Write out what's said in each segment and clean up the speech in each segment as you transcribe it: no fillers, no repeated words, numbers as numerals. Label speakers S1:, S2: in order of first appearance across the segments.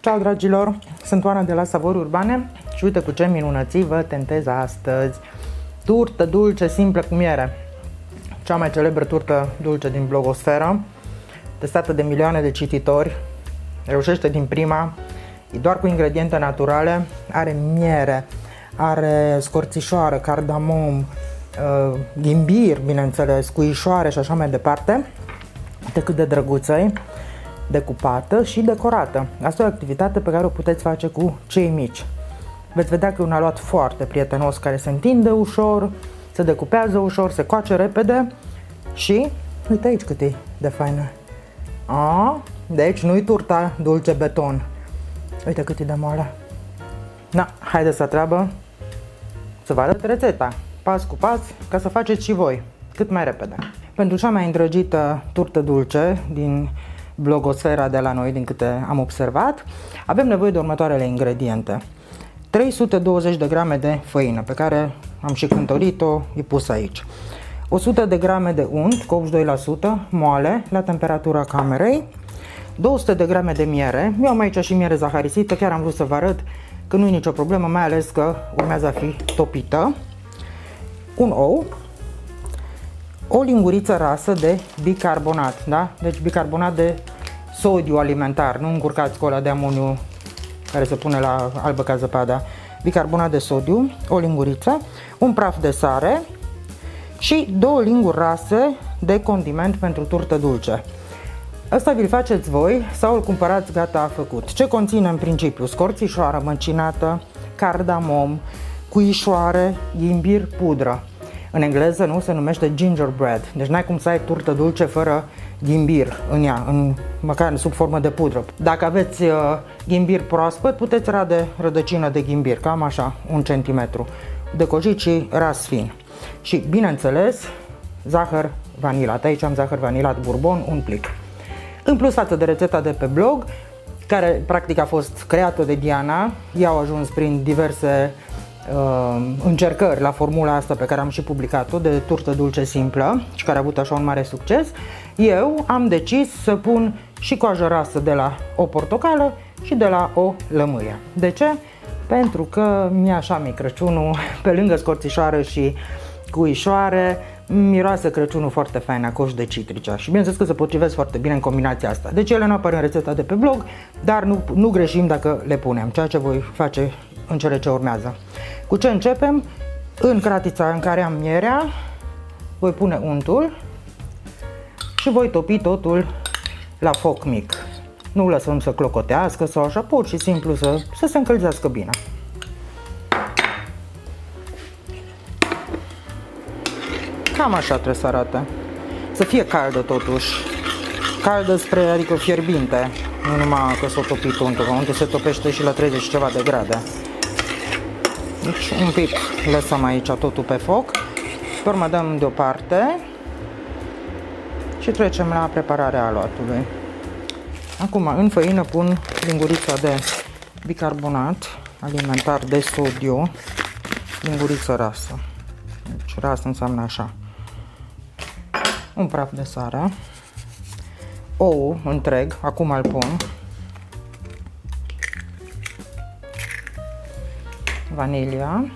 S1: Ciao dragilor, sunt Oana de la Savori Urbane și uite cu ce minunății vă tentez astăzi. Turtă dulce simplă cu miere. Cea mai celebră turtă dulce din blogosferă, testată de milioane de cititori, reușește din prima, e doar cu ingrediente naturale, are miere, are scorțișoară, cardamom, ghimbir, bineînțeles, cuișoare și așa mai departe. Uite cât de drăguță e, decupată și decorată. Asta e o activitate pe care o puteți face cu cei mici. Veți vedea că e un aluat foarte prietenos care se întinde ușor, se decupează ușor, se coace repede și uite aici cât e de faină. Deci nu-i turta dulce beton. Uite cât e de moale. Na, haideți la treabă să vă arăt rețeta, pas cu pas, ca să faceți și voi, cât mai repede. Pentru cea mai îndrăgită turtă dulce din blogosfera de la noi, din câte am observat, avem nevoie de următoarele ingrediente. 320 de grame de făină, pe care am și cântărit-o, e pusă aici. 100 de grame de unt, cu 82%, moale, la temperatura camerei. 200 de grame de miere, eu am aici și miere zaharisită, chiar am vrut să vă arăt că nu e nicio problemă, mai ales că urmează a fi topită. Un ou, o linguriță rasă de bicarbonat, da? Deci bicarbonat de sodiu alimentar, nu încurcați cu ăla de amoniu care se pune la albă ca zăpada. Bicarbonat de sodiu, o linguriță, un praf de sare și 2 linguri rase de condiment pentru turtă dulce. Asta vi-l faceți voi sau îl cumpărați gata făcut. Ce conține în principiu? Scorțișoară măcinată, cardamom, cuișoare, ghimbir, pudră. În engleză nu se numește gingerbread, deci n-ai cum să ai turtă dulce fără ghimbir în ea, măcar sub formă de pudră. Dacă aveți ghimbir proaspăt, puteți rade rădăcină de ghimbir, cam așa, 1 cm, de cojit și ras fin. Și, bineînțeles, zahăr vanilat. Aici am zahăr vanilat bourbon, un plic. În plus față de rețeta de pe blog, care practic a fost creată de Diana, ea au ajuns prin diverse încercări la formula asta pe care am și publicat-o de turtă dulce simplă și care a avut așa un mare succes, eu am decis să pun și coajă rasă de la o portocală și de la o lămâie. De ce? Pentru că mi-e așa mic Crăciunul, pe lângă scorțișoară și cuișoare, miroase Crăciunul foarte fain a coș de citrice și bineînțeles că se potrivesc foarte bine în combinația asta. Deci ele nu apar în rețeta de pe blog, dar nu greșim dacă le punem, ceea ce voi face în cele ce urmează. Cu ce începem? În cratița în care am mierea, voi pune untul și voi topi totul la foc mic. Nu lăsăm să clocotească sau așa, pur și simplu să se încălzească bine. Cam așa trebuie să arate. Să fie caldă totuși. Caldă spre, adică fierbinte. Nu numai că s-o topit untul, că untul se topește și la 30 și ceva de grade. Deci un pic lăsăm aici totul pe foc. Pe urmă dăm deoparte și trecem la prepararea aluatului. Acum în făină pun lingurița de bicarbonat alimentar de sodiu, linguriță rasă. Deci rasă înseamnă așa. Un praf de sare, ou întreg, acum îl pun, vanilia,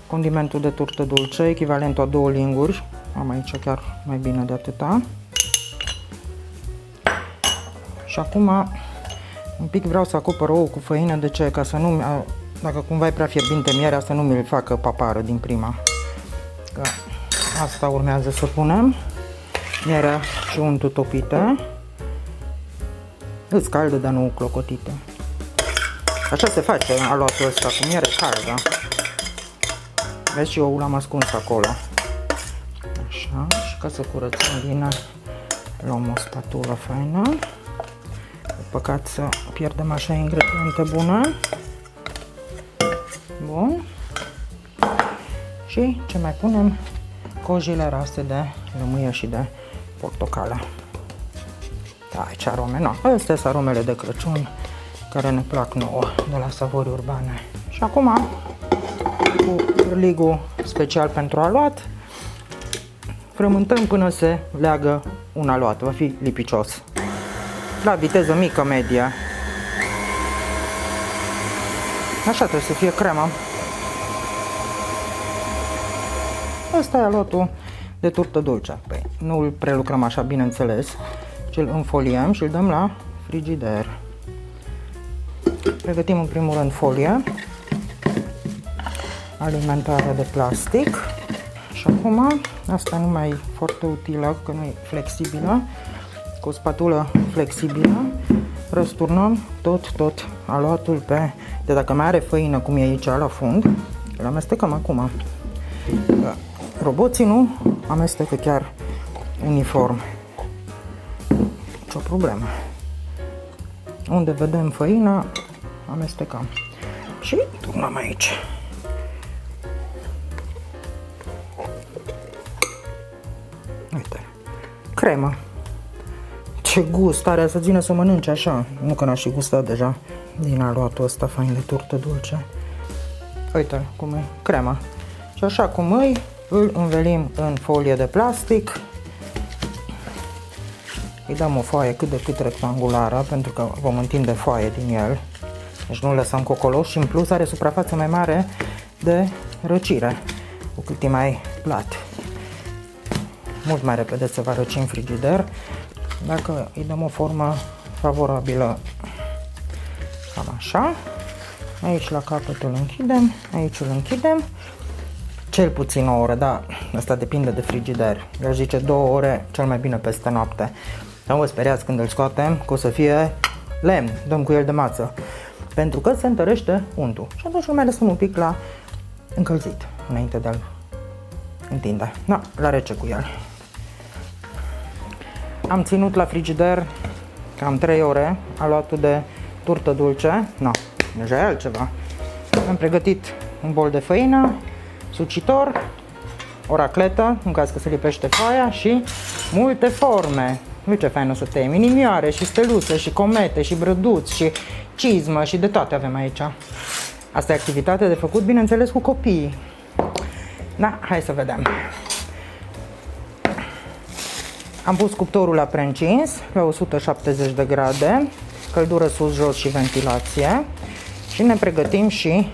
S1: condimentul de turtă dulce, echivalentul a 2 linguri, am aici chiar mai bine de atâta. Și acum un pic vreau să acopăr ou cu făină, de ce? Ca să nu, dacă cumva e prea fierbinte mierea, să nu mi-l facă papară din prima. Că asta urmează să punem, mierea și untul topite, îți caldă, dar nu clocotite. Așa se face aluatul ăsta, cu miere caldă. Vezi, și eu l-am ascuns acolo. Așa, și ca să curățăm bine, luăm o spatulă faină. E păcat să pierdem așa ingrediente bune. Bun. Și ce mai punem? Cojile rase de lămâie și de portocală. Da, ce arome, nu. Astea sunt aromele de Crăciun care ne plac nouă de la Savori Urbane. Și acum, cu ligul special pentru aluat, frământăm până se leagă un aluat, va fi lipicios. la viteză mică, medie. Așa trebuie să fie crema. Asta e alotul de turtă dulce. Păi, nu îl prelucrăm așa, bineînțeles, ci îl înfoliem și îl dăm la frigider. Pregătim în primul rând folie alimentară de plastic. Și acum, asta nu mai e foarte utilă, că nu e flexibilă. Cu o spatulă flexibilă răsturnăm tot aluatul pe... De dacă mai are făină, cum e aici la fund, îl amestecăm acum. Roboții nu amestecă chiar uniform. Ce problemă. Unde vedem făină, amestecăm. Și turnăm aici. Uite, cremă. Ce gust are, să ține să mănânce așa. Nu că n-aș fi gustat deja din aluatul ăsta fain de turtă dulce. Uite cum e crema. Și așa cum îl învelim în folie de plastic. Îi dăm o foaie cât de cât rectangulară, pentru că vom întinde foaie din el. Deci nu lăsăm cocoloș și în plus are suprafață mai mare de răcire, cu cât e mai plat. Mult mai repede se va răci în frigider dacă îi dăm o formă favorabilă. Cam așa. Aici la capăt îl închidem, aici îl închidem. Cel puțin o oră, da, asta depinde de frigider. Eu zice 2 ore, cel mai bine peste noapte. Dar vă speriați când îl scoatem că o să fie lemn, dăm cu el de mață. Pentru că se întărește untul. Și atunci îl mai lăsăm un pic la încălzit, înainte de a-l întinde. Da, la rece cu el. Am ținut la frigider cam 3 ore aluatul de turtă dulce. No, deja e altceva. Am pregătit un bol de făină, sucitor, o racletă, în caz că se lipește foaia, și multe forme. Uite ce fain o să tăiem, inimioare și steluțe și comete și brăduți și cizmă și de toate avem aici. Asta e activitate de făcut, bineînțeles, cu copiii. Da, hai să vedem. Am pus cuptorul la preîncins, la 170 de grade, căldură sus-jos și ventilație, și ne pregătim și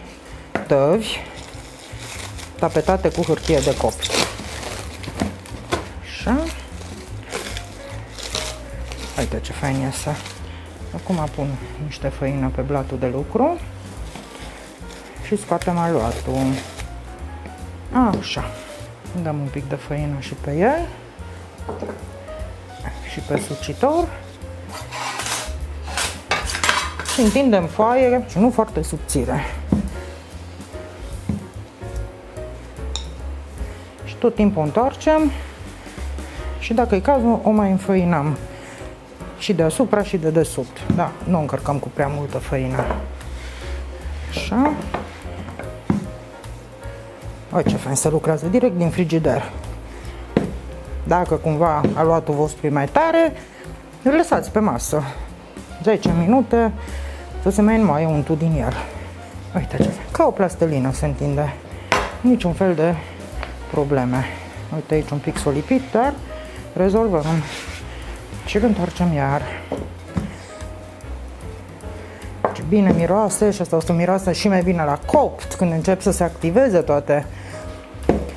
S1: tăvi tapetate cu hârtie de copt. Așa. Uite ce fain iese. Acum pun niște făină pe blatul de lucru și scoatem aluatul. Așa. Dăm un pic de făină și pe el și pe sucitor și întindem foaie și nu foarte subțire. Și tot timpul întoarcem și dacă e cazul o mai înfăinăm și deasupra și de desubt. Da, nu încărcăm cu prea multă făină. Așa. Uite ce fain, se lucrează direct din frigider. Dacă cumva aluatul vostru e mai tare, îl lăsați pe masă 10 minute să se mai înmoaie untul din el. Uite ce, ca o plastelină se întinde. Niciun fel de probleme. Uite aici un pic s-o lipit, dar rezolvăm. Și îl întoarcem iar. Ce bine miroase, și asta o să miroase și mai bine la copt, când încep să se activeze toate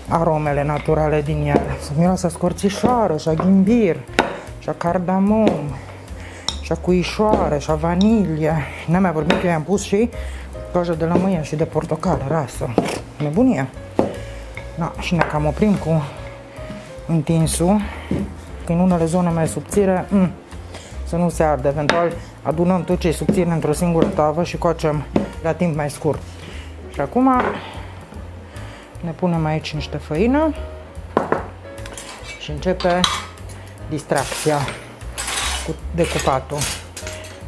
S1: aromele naturale din el. Să miroase a scorțișoară, și a ghimbir, și a cardamom, și a cuișoară, și a vanilie. N-am mai vorbit că i-am pus și coajă de lămâie și de portocală rasă. Nebunie. Da, și ne cam oprim cu întinsul. În unele zone mai subțire, să nu se ardă. Eventual adunăm tot ce e subțire într-o singură tavă și coacem la timp mai scurt. Și acum ne punem aici niște făină și începe distracția cu decupatul.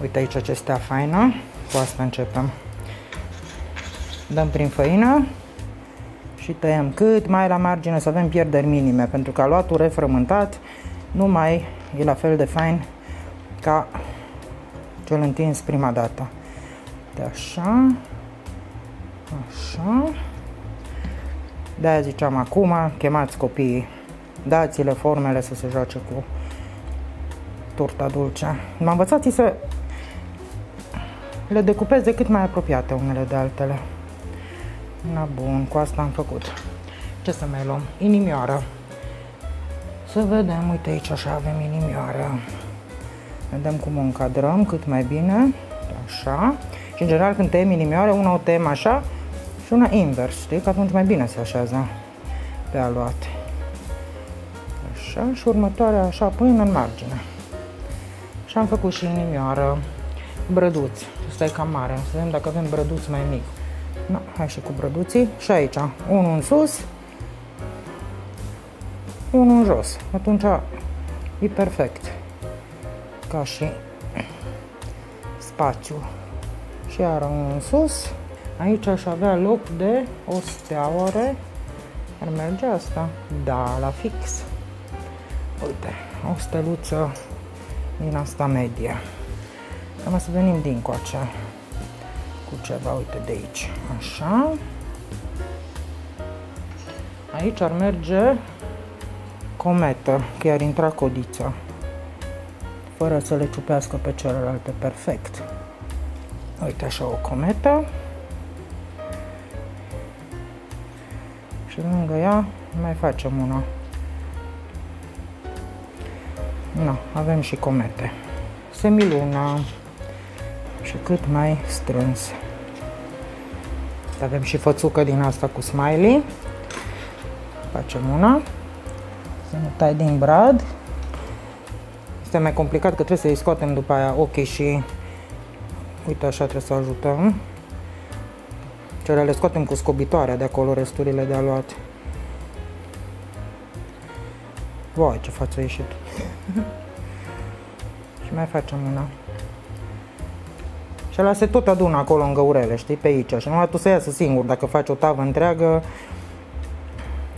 S1: Uite aici ce stea faină, cu asta începem. Dăm prin făină și tăiem cât mai la margine, să avem pierderi minime, pentru că aluatul refrământat nu mai e la fel de fain ca cel întins prima dată. De așa, așa. De-aia ziceam acum, chemați copiii, dați-le formele să se joace cu turta dulce. M-am învățat să le decupez de cât mai apropiate unele de altele. Na bun, cu asta am făcut. Ce să mai luăm? Inimioară. Să vedem, uite aici așa avem inimioară. Vedem cum o încadrăm cât mai bine. Așa. Și în general când tăiem inimioară, una o tăiem așa și una invers, știi? Că atunci mai bine se așează pe aluate. Așa, și următoarea așa până în margine. Și am făcut și inimioară. Brăduț. Ăsta e cam mare. Să vedem dacă avem brăduț mai mic. No, hai și cu brăduții. Și aici, unul în sus, unul în jos. Atunci e perfect. Ca și spațiu. Și iar unul în sus. Aici aș avea loc de o steaură. Ar merge asta? Da, la fix. Uite, o steluță din asta medie. Am să venim dincoace cu ceva, uite de aici. Așa. Aici ar merge cometă, că i-ar intra codița. Fără să le ciupească pe celelalte, perfect. Uite așa o cometă. Și lângă ea mai facem una. No, avem și comete. Semiluna. Și cât mai strâns. Avem și fățucă din asta cu smiley. Facem una. Să nu tai din brad. Este mai complicat că trebuie să-i scoatem după aia ochii și uite așa trebuie să ajutăm. Cele le scoatem cu scobitoarea de acolo, resturile de aluat. Vai, ce față a ieșit. Și mai facem una. Și ăla se tot adună acolo în găurele, știi, pe aici. Și numai tu să iasă singur. Dacă faci o tavă întreagă,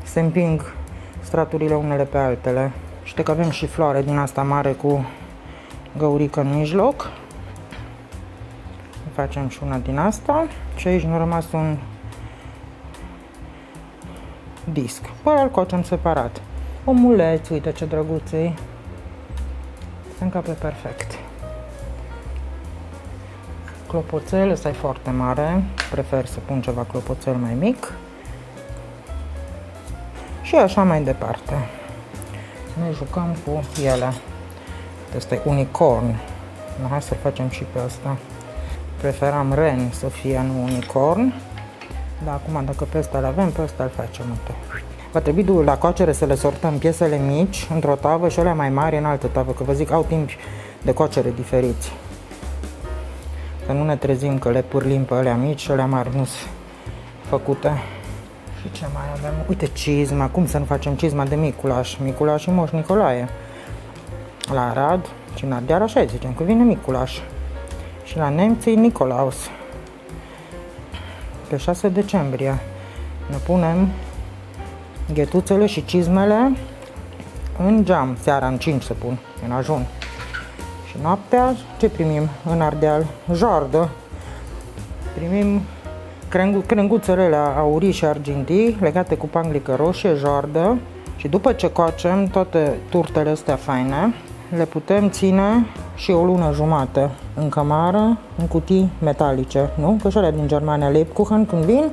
S1: se împing straturile unele pe altele. Știi că avem și floare din asta mare cu găurică în mijloc. Facem și una din asta. Și aici ne-a rămas un disc. Pe ăla îl cocem separat. Omuleț, uite ce drăguț-i. Se încape perfect. Clopoțel, ăsta e foarte mare. Prefer să pun ceva clopoțel mai mic. Și așa mai departe. Să ne jucăm cu ele. Ăsta e unicorn. Hai să facem și pe ăsta. Preferam ren să fie, nu unicorn. Dar acum dacă pe ăsta îl avem, pe ăsta îl facem. Uite. Va trebui la coacere să le sortăm piesele mici într-o tavă și alea mai mari în altă tavă, că vă zic, au timp de coacere diferiți. Să nu ne trezim că le pârlim pe alea mici și alea mari nu sunt făcute. Și ce mai avem? Uite cizma, cum să nu facem cizma de Miculaș? Miculaș și Moș Nicolae. La Arad și în Ardeal așa zicem, că vine Miculaș. Și la nemții Nicolaus. Pe 6 decembrie ne punem ghetuțele și cizmele în geam. Seara în 5 se pun, în ajun. Și noaptea ce primim în Ardeal? Joardă. Primim crenguțele alea aurii și argintii legate cu panglică roșie, joardă. Și după ce coacem toate turtele astea faine, le putem ține și o lună jumate în cămară, în cutii metalice, nu? Că și alea din Germania, Lebkuchen, când vin,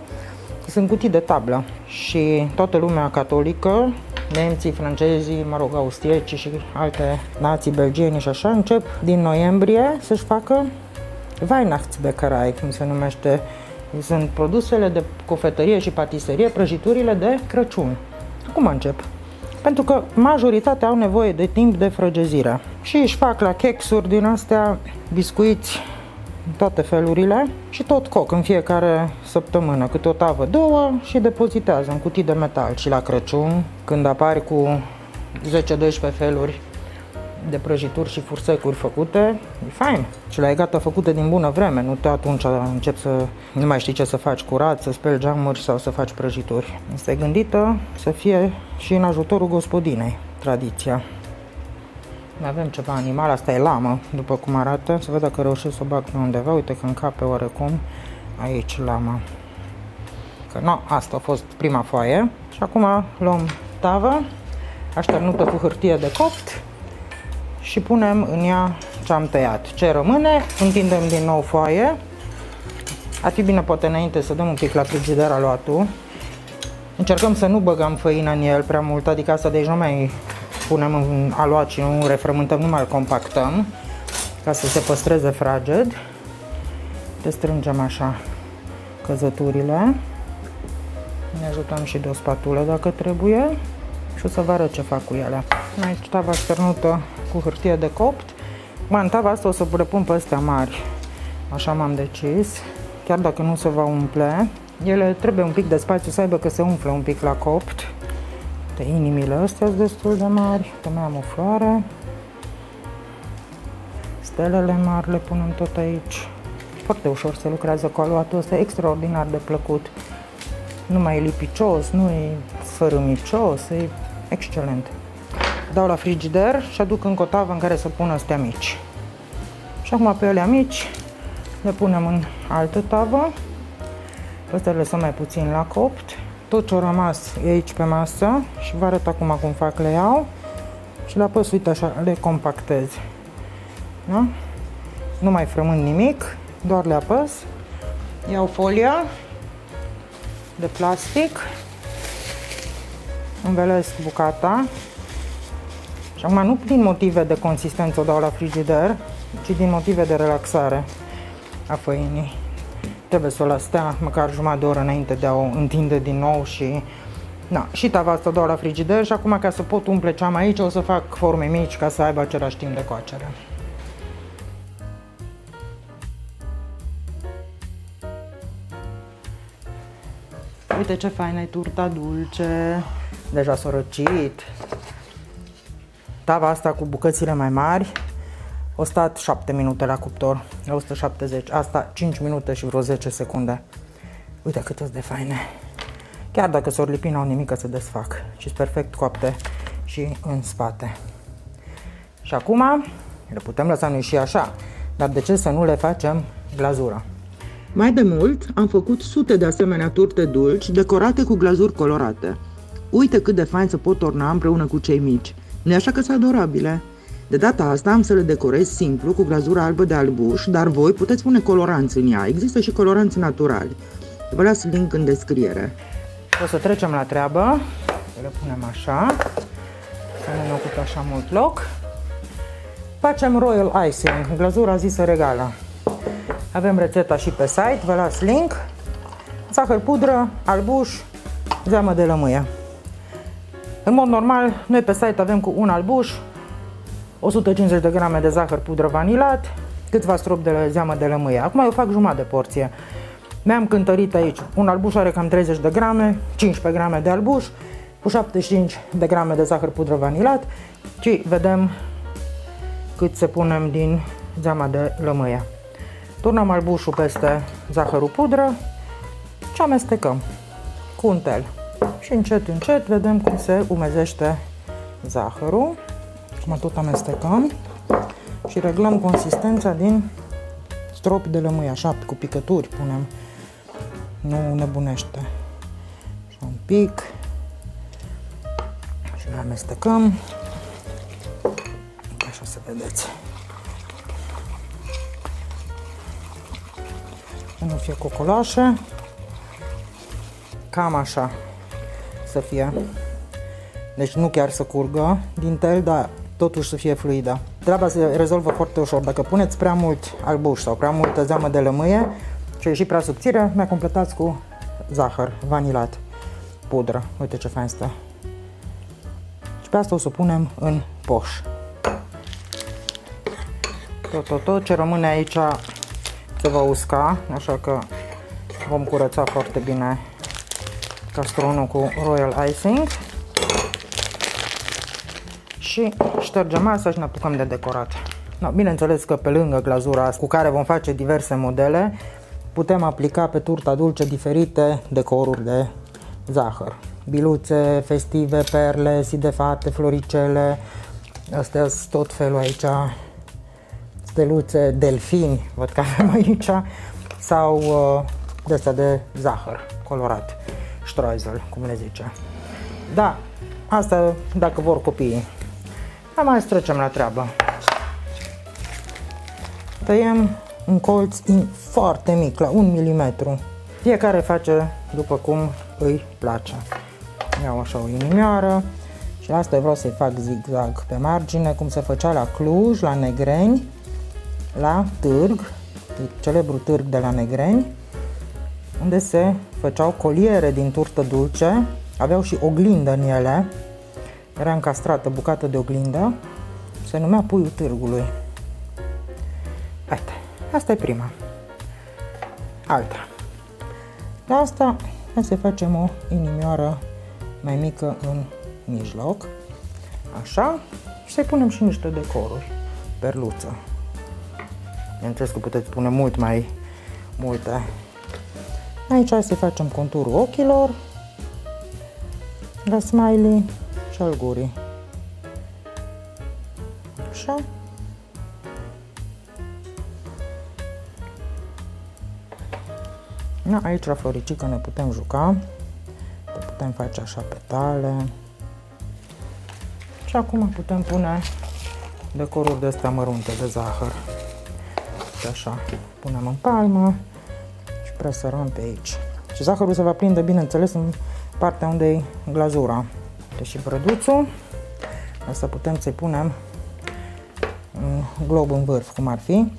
S1: sunt cutii de tablă. Și toată lumea catolică, nemții, francezii, mă rog, austrieci și alte nații, belgieni și așa, încep din noiembrie să-și facă Weihnachtsbäckerei, cum se numește. Sunt produsele de cofetărie și patiserie, prăjiturile de Crăciun. Acum încep. Pentru că majoritatea au nevoie de timp de frăgezire. Și își fac la chexuri din astea, biscuiți, toate felurile și tot coc în fiecare săptămână, câte o tavă, două și depozitează în cutii de metal. Și la Crăciun, când apari cu 10-12 feluri de prăjituri și fursecuri făcute, e fain. Și le ai gata făcute din bună vreme, nu te atunci începi să nu mai știi ce să faci, curat, să speli geamuri sau să faci prăjituri. Este gândită să fie și în ajutorul gospodinei, tradiția. Mai avem ceva animal, asta e lamă, după cum arată, să văd dacă reușesc să o bag pe undeva, uite că încape oarecum aici lama. Că nu, asta a fost prima foaie. Și acum luăm tavă, așternută cu hârtie de copt și punem în ea ce am tăiat. Ce rămâne, întindem din nou foaie. Ar fi bine poate înainte să dăm un pic la frigider aluatul. Încercăm să nu băgăm făină în el prea mult, adică asta de aici nu mai punem în aluat și nu refrământăm, nu mai îl compactăm, ca să se păstreze fraged. Le strângem așa căzăturile. Ne ajutăm și de o spatulă dacă trebuie și o să vă arăt ce fac cu ele. Aici tava șternută cu hârtie de copt. În tava asta o să le pun pe astea mari, așa m-am decis, chiar dacă nu se va umple. Ele trebuie un pic de spațiu să aibă, că se umflă un pic la copt. De inimile astea sunt destul de mari. Mai am o floare. Stelele mari le punem tot aici. Foarte ușor se lucrează cu aluatul ăsta, extraordinar de plăcut. Nu mai e lipicios, nu e sfărâmicios, e excelent. Dau la frigider și aduc încă o tavă în care să pun astea mici. Și acum pe alea mici le punem în altă tavă. Astea le lăsăm mai puțin la copt. Tot ce a rămas e aici pe masă și vă arăt acum cum fac, le iau și le apăs, uite așa, le compactez. Da? Nu mai frământ nimic, doar le apăs. Iau folia de plastic, învelesc bucata și acum nu din motive de consistență o dau la frigider, ci din motive de relaxare a făinii. Trebuie să o las stea măcar jumătate de oră înainte de a o întinde din nou și... Na, și tava asta o dau la frigider și acum, ca să pot umple ce am aici, o să fac forme mici ca să aibă același timp de coacere. Uite ce faină e turta dulce, deja s-a răcit. Tava asta cu bucățile mai mari a stat 7 minute la cuptor, la 170, asta 5 minute și vreo 10 secunde. Uite cât sunt de faine. Chiar dacă s-or lipi, n-au nimic să desfac și sunt perfect coapte și în spate. Și acum le putem lăsa noi și așa, dar de ce să nu le facem glazură?
S2: Mai de mult, am făcut sute de asemenea turte dulci decorate cu glazuri colorate. Uite cât de fain se pot orna împreună cu cei mici. Nu-i așa că sunt adorabile? De data asta am să le decorez simplu cu glazură albă de albuș, dar voi puteți pune coloranți în ea. Există și coloranți naturali. Vă las link în descriere.
S1: O să trecem la treabă. Le punem așa, să nu ne ocupe așa mult loc. Facem Royal Icing, glazura zisă regală. Avem rețeta și pe site, vă las link. Zahăr, pudră, albuș, zeamă de lămâie. În mod normal, noi pe site avem cu un albuș, 150 de grame de zahăr, pudră, vanilat, câțiva stropi de zeamă de lămâie. Acum eu fac jumătate de porție. Mi-am cântărit aici. Un albuș are cam 30 de grame, 15 grame de albuș, cu 75 de grame de zahăr, pudră, vanilat și vedem cât se punem din zeama de lămâie. Turnăm albușul peste zahărul, pudră și amestecăm cu un tel. Și încet, încet vedem cum se umezește zahărul. Acum tot amestecăm și reglăm consistența din stropi de lămâie, așa, cu picături punem. Nu nebunește. Așa un pic. Și le amestecăm. Așa să vedeți. Să nu fie cocoloașe. Cam așa să fie. Deci nu chiar să curgă din tel, dar totuși să fie fluidă. Treaba se rezolvă foarte ușor. Dacă puneți prea mult albuș sau prea multă zeamă de lămâie și e și prea subțire, mai completați cu zahăr vanilat, pudră. Uite ce fain stă. Și pe asta o să o punem în poș. Tot ce rămâne aici se va usca, așa că vom curăța foarte bine castronul cu Royal Icing. Și ștergem masa și ne apucăm de decorat. No, bineînțeles că pe lângă glazura cu care vom face diverse modele, putem aplica pe turta dulce diferite decoruri de zahăr. Biluțe festive, perle, sidefate, floricele, astea sunt tot felul aici, steluțe, delfini, văd că avem aici, sau de astea de zahăr colorat, streusel, cum le zice. Da, asta dacă vor copiii. Mai să trecem la treabă. tăiem un colț foarte mic, la 1 mm. Fiecare face după cum îi place. Iau așa o inimioară și la asta vreau să-i fac zigzag pe margine, cum se făcea la Cluj, la Negreni, la târg, celebrul târg de la Negreni, unde se făceau coliere din turtă dulce, aveau și oglindă în ele, era încastrată bucată de oglindă, se numea puiul târgului. Uite, asta e prima. Alta. De asta să facem o inimioară mai mică în mijloc, așa, și să-i punem și niște decoruri, perluță. Bineînțeles că puteți pune mult mai multe. Aici să facem conturul ochilor, la smiley și al gurii. Așa. Na, aici la floricică ne putem juca, putem face așa petale și acum putem pune decoruri de astea mărunte de zahăr. Și așa, punem în palmă și presărăm pe aici. Și zahărul se va prinde, bineînțeles, în partea unde e glazura. Deci și brăduțul, asta putem să-i punem un glob în vârf, cum ar fi,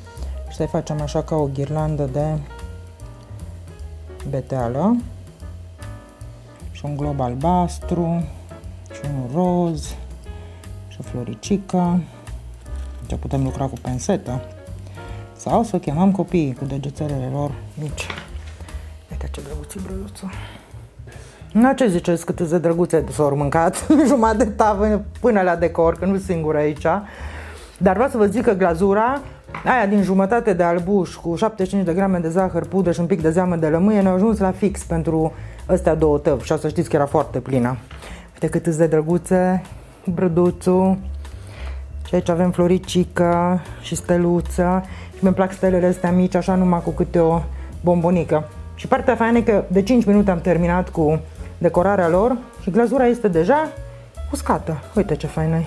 S1: și să-i facem așa ca o ghirlandă de beteală și un glob albastru și un roz și o floricică. Deci putem lucra cu pensetă sau să chemăm copiii cu degețelele lor mici. Uite ce drăguț-i brăduțul. Na, ce ziceți, cât de drăguțe s-au mâncat, jumătate de tavă până la decor, că nu sunt singur aici. Dar vreau să vă zic că glazura aia din jumătate de albuș cu 75 de grame de zahăr, pudră și un pic de zeamă de lămâie ne-a ajuns la fix pentru astea două tăvi și o să știți că era foarte plină. Uite cât de drăguțe, brăduțul. Și aici avem floricică și steluță și mi-mi plac stelele astea mici, așa numai cu câte o bombonică. Și partea faină e că de 5 minute am terminat cu decorarea lor și glazura este deja uscată. Uite ce faină e.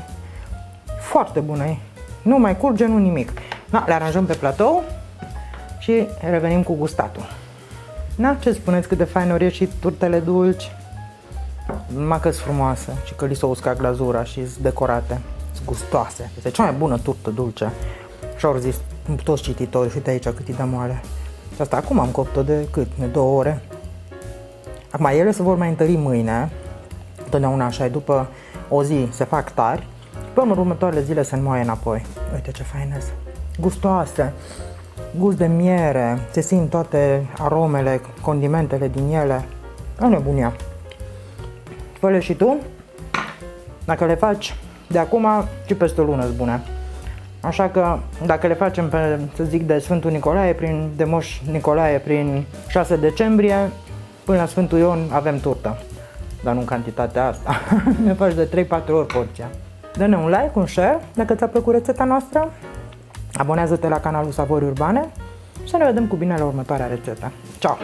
S1: Foarte bună e. Nu mai curge, nu nimic. Da, le aranjăm pe platou și revenim cu gustatul. Da, ce spuneți, cât de fain ori ieșit turtele dulci? Numai că-s frumoase și că li s-o uscat glazura și sunt decorate. Sunt gustoase. Este cea mai bună turtă dulce. Și au zis toți cititorii. Și uite aici cât e de moale. Și asta acum am copt-o de cât? De 2 ore. Acum ele se vor mai întări mâine. Totdeauna așa, după o zi se fac tari. Pe următoarele zile se înmoaie înapoi. Uite ce faine sunt. Gustoase. Gust de miere. Se simt toate aromele, condimentele din ele. O nebunia. Fă-le și tu. Dacă le faci de acum și peste o lună sunt bune. Așa că dacă le facem pe, să zic, de Sfântul Nicolae, de Moș Nicolae prin 6 decembrie, până la Sfântul Ion avem turtă. Dar nu în cantitatea asta. Ne faci de 3-4 ori porția. Dă-ne un like, un share dacă ți-a plăcut rețeta noastră. Abonează-te la canalul Savori Urbane și ne vedem cu bine la următoarea rețetă. Ciao!